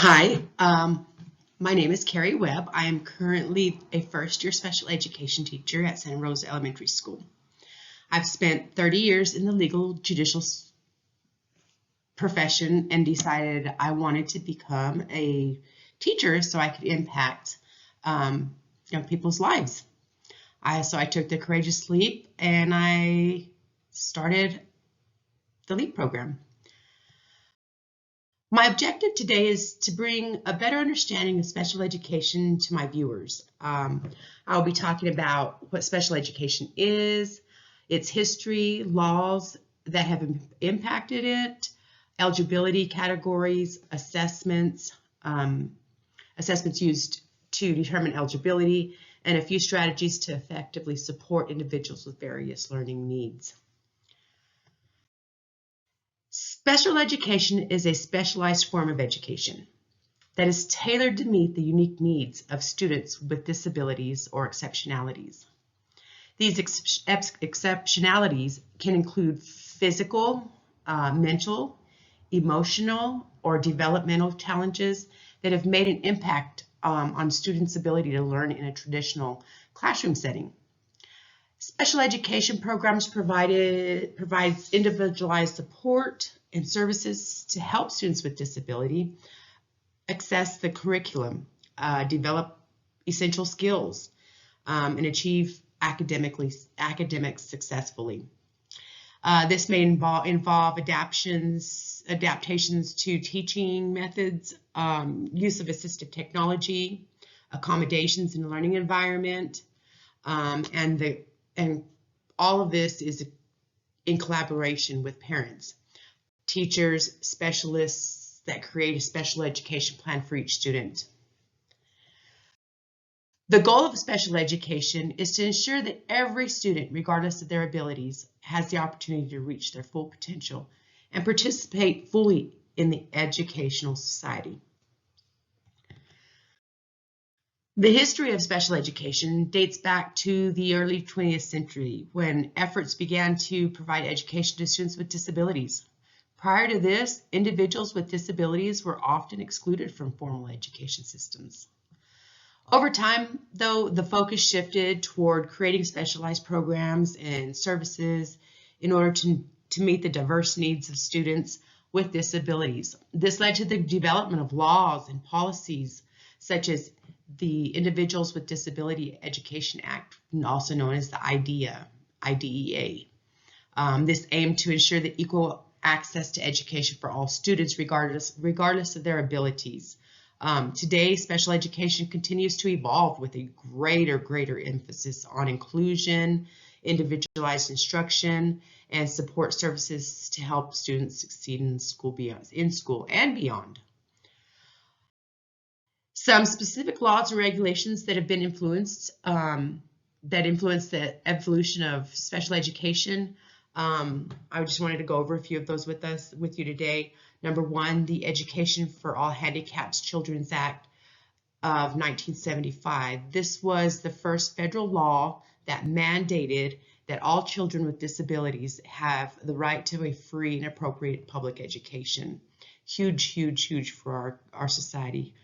Hi, my name is Carrie Webb. I am currently a first-year special education teacher at Santa Rosa Elementary School. I've spent 30 years in the legal judicial profession and decided I wanted to become a teacher so I could impact young people's lives. So I took the courageous leap and I started the LEAP program. My objective today is to bring a better understanding of special education to my viewers. I'll be talking about what special education is, its history, laws that have impacted it, eligibility categories, assessments, assessments used to determine eligibility, and a few strategies to effectively support individuals with various learning needs. Special education is a specialized form of education that is tailored to meet the unique needs of students with disabilities or exceptionalities. These exceptionalities can include physical, mental, emotional, or developmental challenges that have made an impact on students' ability to learn in a traditional classroom setting. Special education programs provides individualized support and services to help students with disability access the curriculum, develop essential skills, and achieve academics successfully. This may involve adaptations to teaching methods, use of assistive technology, accommodations in the learning environment, and all of this is in collaboration with parents, teachers, specialists that create a special education plan for each student. The goal of special education is to ensure that every student, regardless of their abilities, has the opportunity to reach their full potential and participate fully in the educational society. The history of special education dates back to the early 20th century when efforts began to provide education to students with disabilities. Prior to this, individuals with disabilities were often excluded from formal education systems. Over time, though, the focus shifted toward creating specialized programs and services in order to meet the diverse needs of students with disabilities. This led to the development of laws and policies such as the Individuals with Disability Education Act, also known as the IDEA. This aimed to ensure the equal access to education for all students, regardless of their abilities. Today, special education continues to evolve with a greater emphasis on inclusion, individualized instruction, and support services to help students succeed in school and beyond. Some specific laws and regulations that have been influenced, that influence the evolution of special education. I just wanted to go over a few of those with you today. Number one, the Education for All Handicapped Children's Act of 1975. This was the first federal law that mandated that all children with disabilities have the right to a free and appropriate public education. Huge for our society.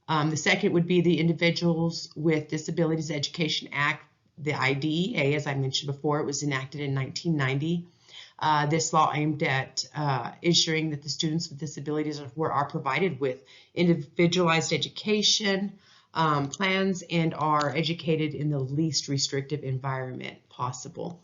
The second would be the Individuals with Disabilities Education Act, the IDEA, as I mentioned before. It was enacted in 1990. This law aimed at ensuring that the students with disabilities are provided with individualized education plans and are educated in the least restrictive environment possible.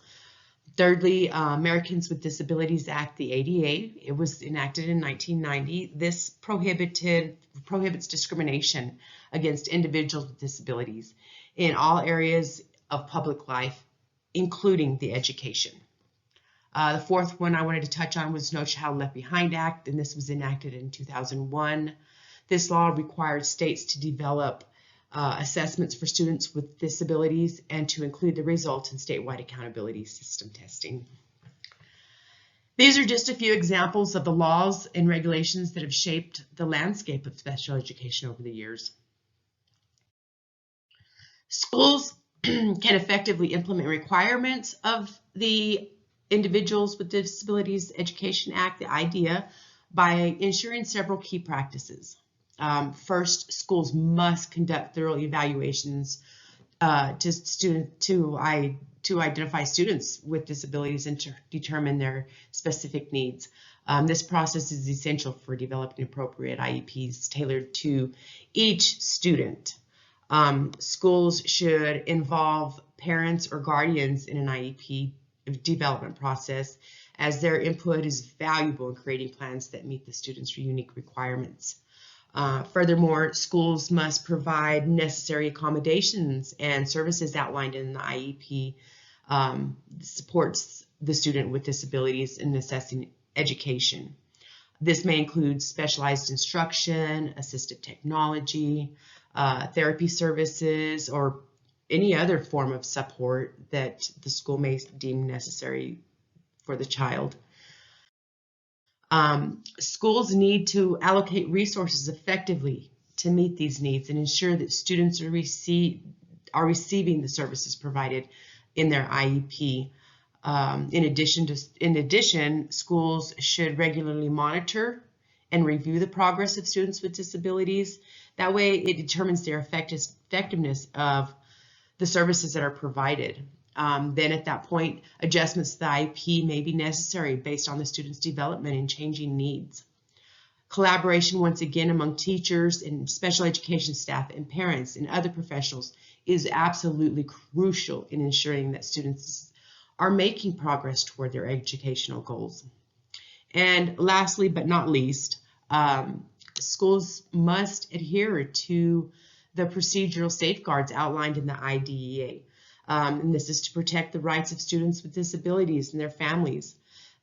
Thirdly, Americans with Disabilities Act, the ADA. It was enacted in 1990. This prohibits discrimination against individuals with disabilities in all areas of public life, including the education. The fourth one I wanted to touch on was No Child Left Behind Act, and this was enacted in 2001. This law required states to develop assessments for students with disabilities and to include the results in statewide accountability system testing. These are just a few examples of the laws and regulations that have shaped the landscape of special education over the years. Schools can effectively implement requirements of the Individuals with Disabilities Education Act, the IDEA, by ensuring several key practices. First, schools must conduct thorough evaluations to identify students with disabilities and to determine their specific needs. This process is essential for developing appropriate IEPs tailored to each student. Schools should involve parents or guardians in an IEP development process, as their input is valuable in creating plans that meet the students' unique requirements. Furthermore, schools must provide necessary accommodations and services outlined in the IEP supports the student with disabilities in assessing education. This may include specialized instruction, assistive technology, therapy services, or any other form of support that the school may deem necessary for the child. Schools need to allocate resources effectively to meet these needs and ensure that students are receiving the services provided in their IEP. In addition, schools should regularly monitor and review the progress of students with disabilities. That way, it determines their effectiveness of the services that are provided. Then at that point, adjustments to the IEP may be necessary based on the student's development and changing needs. Collaboration, once again, among teachers and special education staff and parents and other professionals is absolutely crucial in ensuring that students are making progress toward their educational goals. And lastly, but not least, schools must adhere to the procedural safeguards outlined in the IDEA. And this is to protect the rights of students with disabilities and their families.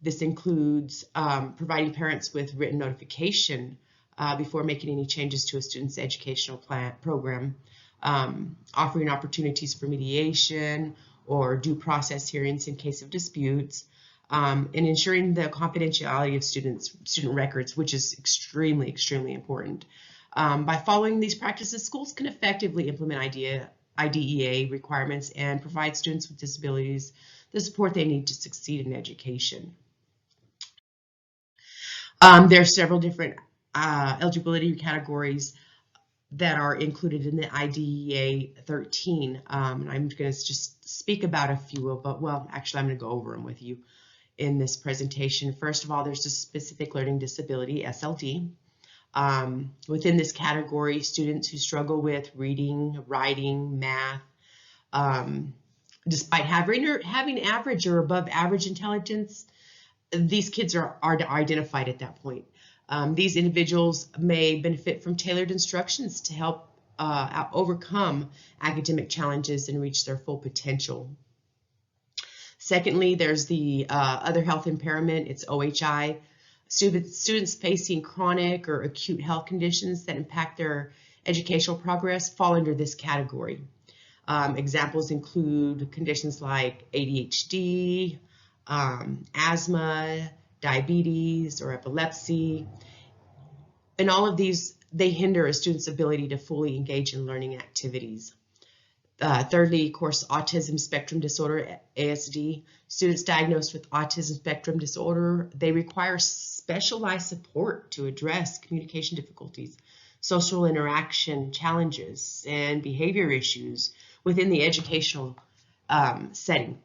This includes providing parents with written notification before making any changes to a student's educational program, offering opportunities for mediation or due process hearings in case of disputes, and ensuring the confidentiality of student records, which is extremely, extremely important. By following these practices, schools can effectively implement IDEA requirements and provide students with disabilities the support they need to succeed in education. There are several different eligibility categories that are included in the IDEA 13. And I'm going to just speak about a few of them. Well, actually, I'm going to go over them with you in this presentation. First of all, there's a specific learning disability, SLD. Within this category, students who struggle with reading, writing, math, despite having average or above average intelligence, these kids are identified at that point. These individuals may benefit from tailored instructions to help overcome academic challenges and reach their full potential. Secondly, there's the other health impairment, it's OHI. Students facing chronic or acute health conditions that impact their educational progress fall under this category. Examples include conditions like ADHD, asthma, diabetes, or epilepsy. And all of these, they hinder a student's ability to fully engage in learning activities. Thirdly, of course, autism spectrum disorder, ASD. Students diagnosed with autism spectrum disorder, they require specialized support to address communication difficulties, social interaction challenges, and behavior issues within the educational setting.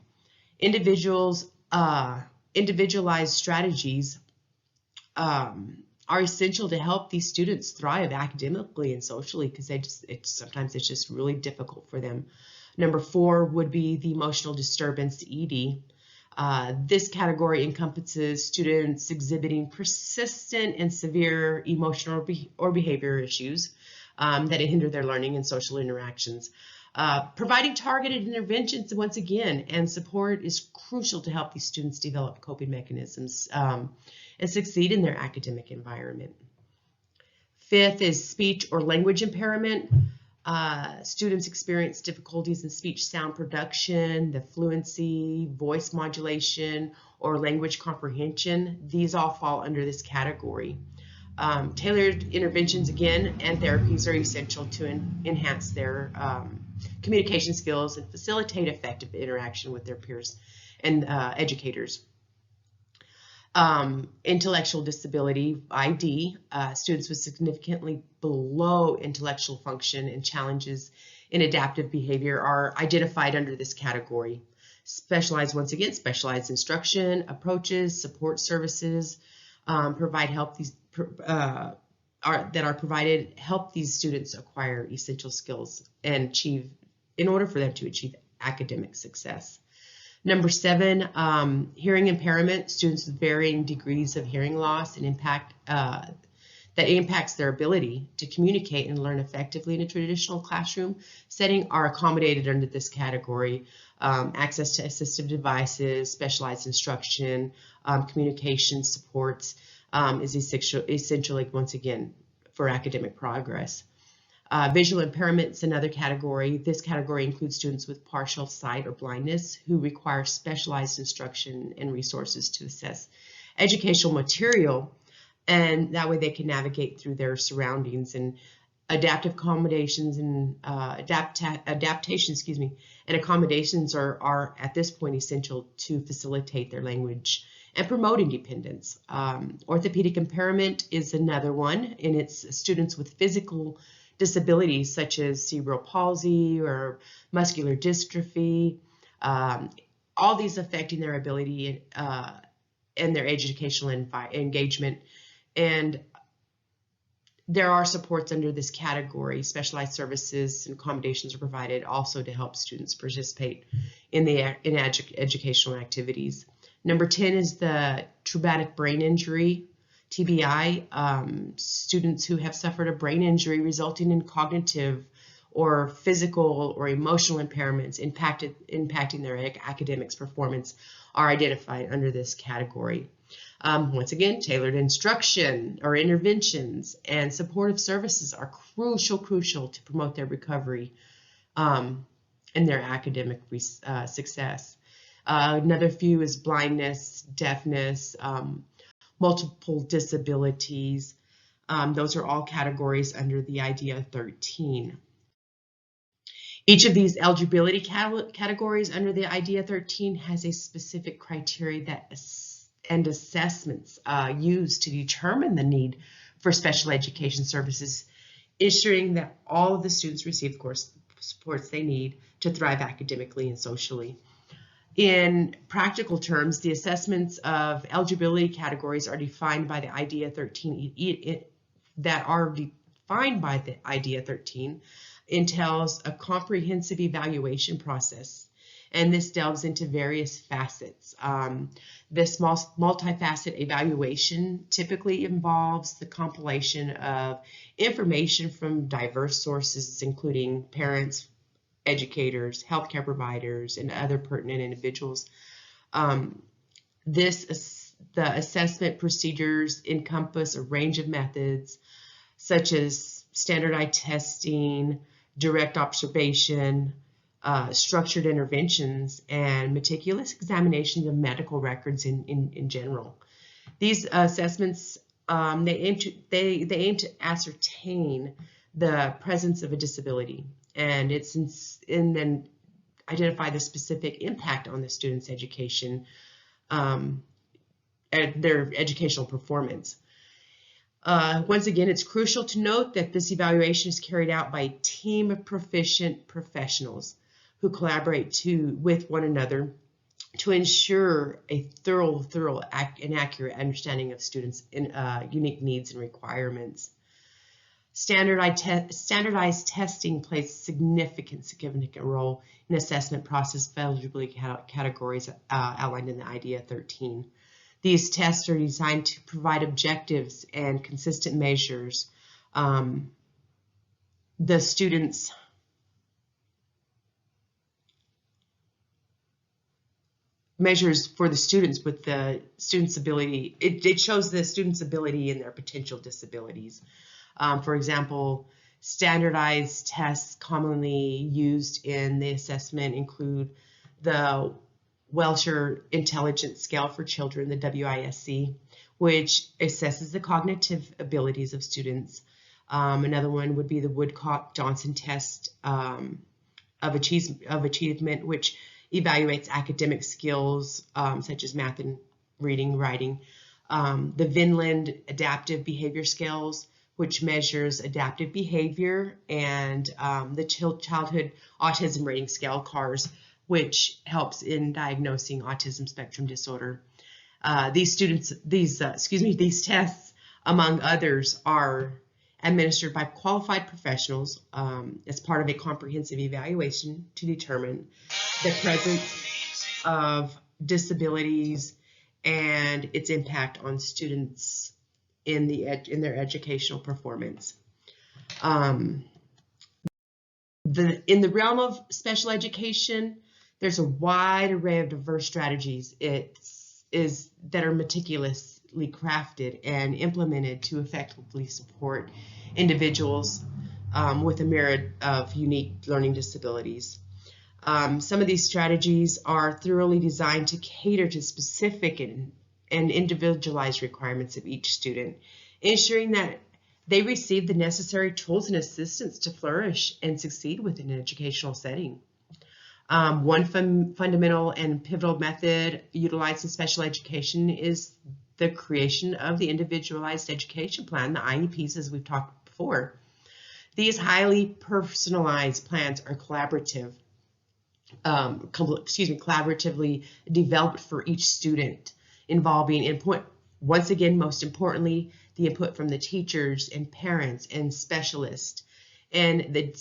Individualized strategies are essential to help these students thrive academically and socially, because sometimes it's just really difficult for them. Number 4 would be the emotional disturbance, ED. This category encompasses students exhibiting persistent and severe emotional or behavior issues that hinder their learning and social interactions. Providing targeted interventions, once again, and support is crucial to help these students develop coping mechanisms and succeed in their academic environment. 5th is speech or language impairment. Students experience difficulties in speech sound production, the fluency, voice modulation, or language comprehension. These all fall under this category. Tailored interventions, again, and therapies are essential to enhance their communication skills and facilitate effective interaction with their peers and educators. Intellectual disability, ID, students with significantly below intellectual function and challenges in adaptive behavior are identified under this category. Once again, specialized instruction, approaches, support services provide help that are provided help these students acquire essential skills and achieve in order for them to achieve academic success. Number 7, hearing impairment, students with varying degrees of hearing loss and that impacts their ability to communicate and learn effectively in a traditional classroom setting are accommodated under this category. Access to assistive devices, specialized instruction, communication supports is essential, like, once again, for academic progress. Visual impairment is another category. This category includes students with partial sight or blindness who require specialized instruction and resources to assess educational material, and that way they can navigate through their surroundings. And adaptive accommodations and accommodations are at this point essential to facilitate their language and promote independence. Orthopedic impairment is another one, and it's students with physical disabilities such as cerebral palsy or muscular dystrophy, all these affecting their ability and their educational engagement. And there are supports under this category. Specialized services and accommodations are provided also to help students participate in educational activities. Number 10 is the traumatic brain injury, TBI, students who have suffered a brain injury resulting in cognitive or physical or emotional impairments impacting their academics performance are identified under this category. Once again, tailored instruction or interventions and supportive services are crucial to promote their recovery and their academic success. Another few is blindness, deafness, multiple disabilities. Those are all categories under the IDEA 13. Each of these eligibility categories under the IDEA 13 has a specific criteria and assessments used to determine the need for special education services, ensuring that all of the students receive the course supports they need to thrive academically and socially. In practical terms, the assessments of eligibility categories are defined by the IDEA 13 entails a comprehensive evaluation process, and this delves into various facets. This multifaceted evaluation typically involves the compilation of information from diverse sources, including parents, educators, healthcare providers, and other pertinent individuals. The assessment procedures encompass a range of methods such as standardized testing, direct observation, structured interventions, and meticulous examinations of medical records in general. These assessments they aim to ascertain the presence of a disability, and then identify the specific impact on the student's education and their educational performance. Once again, it's crucial to note that this evaluation is carried out by a team of proficient professionals who collaborate with one another to ensure a thorough and accurate understanding of students' unique needs and requirements. Standardized testing plays a significant role in assessment process of eligibility categories outlined in the IDEA 13. These tests are designed to provide objectives and consistent measures. The students measures for the students with the student's ability. It shows the student's ability and their potential disabilities. For example, standardized tests commonly used in the assessment include the Welcher Intelligence Scale for Children, the WISC, which assesses the cognitive abilities of students. Another one would be the Woodcock-Johnson test of achievement, which evaluates academic skills such as math and reading, writing. The Vinland Adaptive Behavior Scales, which measures adaptive behavior, and the Childhood Autism Rating Scale, CARS, which helps in diagnosing autism spectrum disorder. These tests, among others, are administered by qualified professionals as part of a comprehensive evaluation to determine the presence of disabilities and its impact on students in their educational performance. In the realm of special education, there's a wide array of diverse strategies that are meticulously crafted and implemented to effectively support individuals with a myriad of unique learning disabilities. Some of these strategies are thoroughly designed to cater to specific and individualized requirements of each student, ensuring that they receive the necessary tools and assistance to flourish and succeed within an educational setting. One fundamental and pivotal method utilized in special education is the creation of the Individualized Education Plan, the IEPs, as we've talked before. These highly personalized plans are collaboratively developed for each student, involving input, once again, most importantly, the input from the teachers and parents and specialists, and the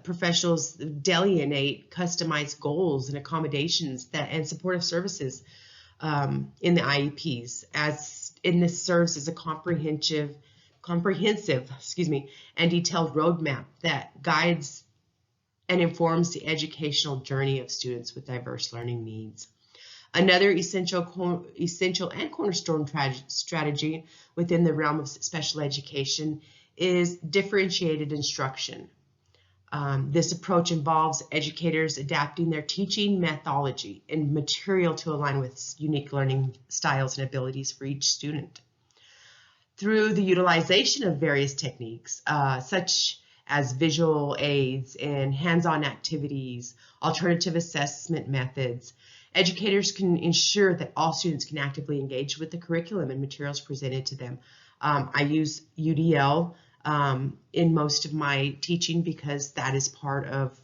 professionals delineate customized goals and accommodations and supportive services in the IEPs, this serves as a comprehensive and detailed roadmap that guides and informs the educational journey of students with diverse learning needs. Another essential and cornerstone strategy within the realm of special education is differentiated instruction. This approach involves educators adapting their teaching methodology and material to align with unique learning styles and abilities for each student. Through the utilization of various techniques, such as visual aids and hands-on activities, alternative assessment methods, educators can ensure that all students can actively engage with the curriculum and materials presented to them. I use UDL in most of my teaching because that is part of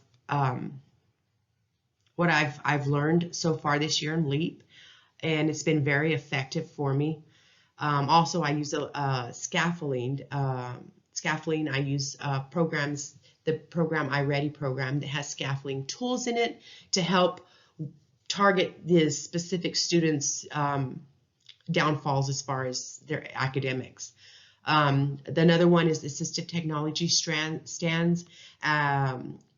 what I've learned so far this year in LEAP, and it's been very effective for me. Also, I use scaffolding. I use programs, the program iReady program that has scaffolding tools in it to help target the specific students' downfalls as far as their academics. Another one is assistive technology stands.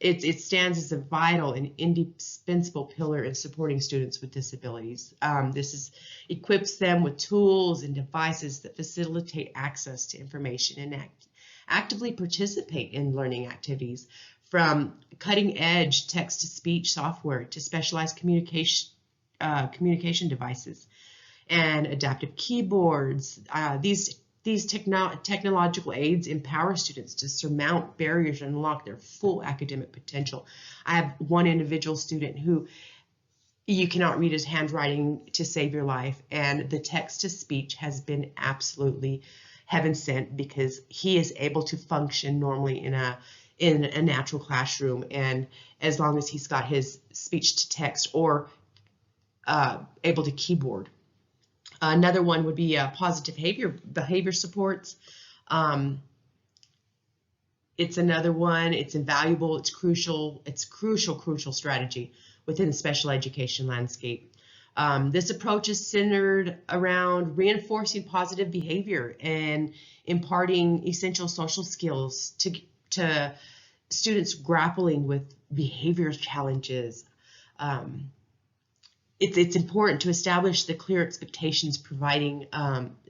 It stands as a vital and indispensable pillar in supporting students with disabilities. This equips them with tools and devices that facilitate access to information and actively participate in learning activities, from cutting-edge text-to-speech software to specialized communication devices and adaptive keyboards. These technological aids empower students to surmount barriers and unlock their full academic potential. I have one individual student who you cannot read his handwriting to save your life, and the text-to-speech has been absolutely heaven sent because he is able to function normally in a natural classroom, and as long as he's got his speech to text or able to keyboard. Another one would be positive behavior supports. It's another one. It's invaluable. It's crucial. It's crucial strategy within the special education landscape. This approach is centered around reinforcing positive behavior and imparting essential social skills to students grappling with behavior challenges. It's important to establish the clear expectations, providing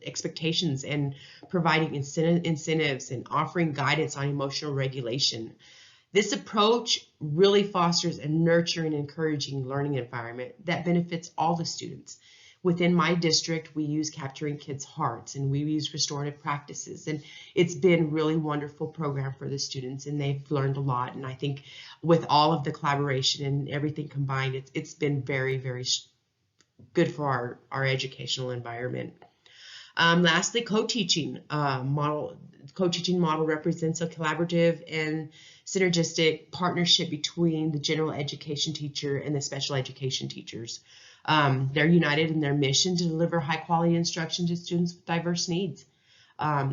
expectations and providing incentives and offering guidance on emotional regulation. This approach really fosters a nurturing and encouraging learning environment that benefits all the students. Within my district, we use Capturing Kids' Hearts, and we use restorative practices, and it's been a really wonderful program for the students, and they've learned a lot. And I think with all of the collaboration and everything combined, it's been very, very good for our educational environment. Lastly, co-teaching model. Co-teaching model represents a collaborative and synergistic partnership between the general education teacher and the special education teachers. They're united in their mission to deliver high-quality instruction to students with diverse needs.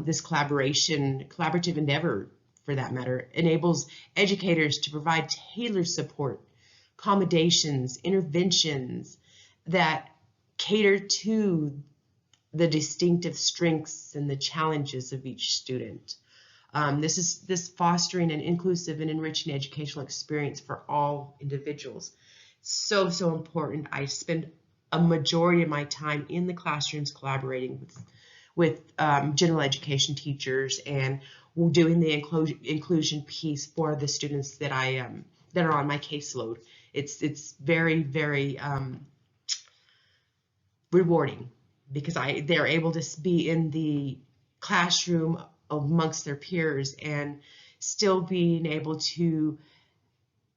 This collaborative endeavor, for that matter, enables educators to provide tailored support, accommodations, interventions that cater to the distinctive strengths and the challenges of each student. This fostering an inclusive and enriching educational experience for all individuals. So important. I spend a majority of my time in the classrooms collaborating with general education teachers and doing the inclusion piece for the students that that are on my caseload. It's very, very rewarding, because they're able to be in the classroom amongst their peers and still being able to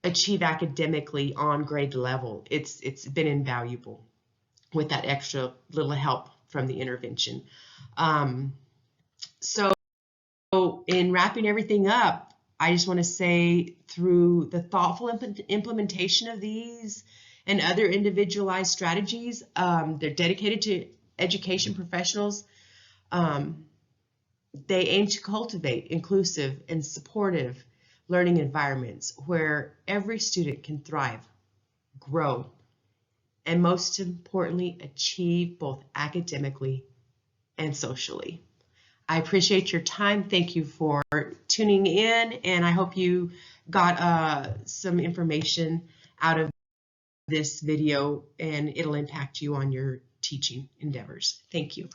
achieve academically on grade level. It's been invaluable with that extra little help from the intervention. So in wrapping everything up, I just want to say, through the thoughtful implementation of these and other individualized strategies, they're dedicated to education professionals. They aim to cultivate inclusive and supportive learning environments where every student can thrive, grow, and most importantly, achieve both academically and socially. I appreciate your time. Thank you for tuning in, and I hope you got some information out of this video and it'll impact you on your teaching endeavors. Thank you.